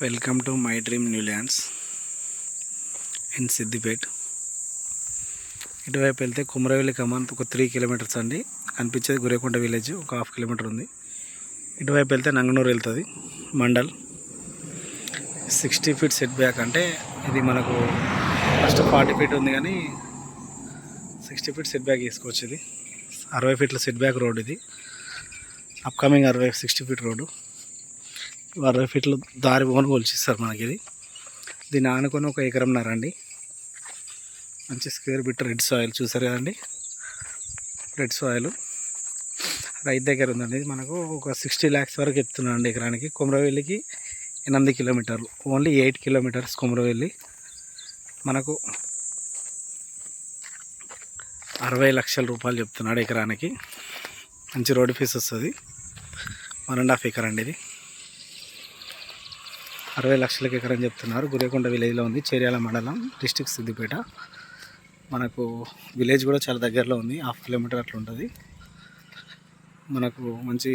Welcome to my dream new lands in Siddipet. ఇటువైపు వెళ్తే కుమరవెల్లి కమాన్ ఒక 3 కిలోమీటర్స్ అండి. కనిపించేది గురేకొండ విలేజ్ ఒక 1/2 కిలోమీటర్ ఉంది. ఇటువైపు వెళ్తే నంగనూరు వెళ్తుంది మండల్. 60 ఫీట్ సెట్ బ్యాక్ అంటే ఇది మనకు ఫస్ట్ 40 ఫీట్ ఉంది కానీ 60 ఫీట్ సెట్ బ్యాక్ తీసుకోవచ్చు. ఇది 60 ఫీట్ల సెట్ బ్యాక్ రోడ్. ఇది అప్కమింగ్ 60 ఫీట్ రోడ్డు. 60 ఫీట్లు దారి పోను కొలిచిస్తారు మనకి. దీన్ని ఆనుకొని 1 ఎకరంన్నర అండి. మంచి స్క్వేర్ బిట్ రెడ్ సాయిల్ చూసారు కదండి. రెడ్ సాయిల్ రైతు దగ్గర ఉందండి. ఇది మనకు ఒక 60 lakhs వరకు చెప్తున్నాను అండి ఎకరానికి. కుమరవెల్లికి 8 కిలోమీటర్లు, ఓన్లీ 8 కిలోమీటర్స్ కుమరవెల్లి. మనకు 60 లక్షల రూపాయలు చెప్తున్నాడు ఎకరానికి. మంచి రోడ్ ఫీస్ వస్తుంది. 1.5 ఎకర్ అండి. ఇది 60 లక్షలకి ఎకరం చెప్తున్నారు. గురేకొండ విలేజ్లో ఉంది, చేర్యాల మండలం, డిస్ట్రిక్ట్ సిద్దిపేట. మనకు విలేజ్ కూడా చాలా దగ్గరలో ఉంది, 1/2 కిలోమీటర్ అట్లా ఉంటుంది. మనకు మంచి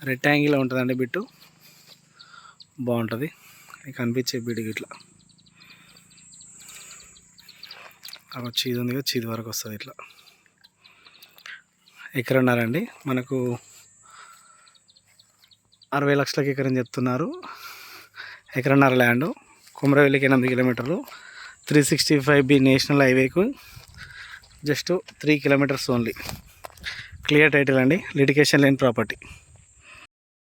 రెక్టాంగిల్ ఉంటుందండి. బిట్టు బాగుంటుంది. కనిపించే బిడ్డు ఇట్లా చీది ఉంది కదా, చీది వరకు వస్తుంది. ఇట్లా ఎకరన్నర అండి. మనకు 60 లక్షలకి ఎకరం చెప్తున్నారు. ఎకరన్నర ల్యాండ్. కుమరవెల్లికి 8 కిలోమీటర్లు. 365B నేషనల్ హైవేకు just 3 kilometres only. Clear title అండి, లిటిగేషన్ లేని ప్రాపర్టీ.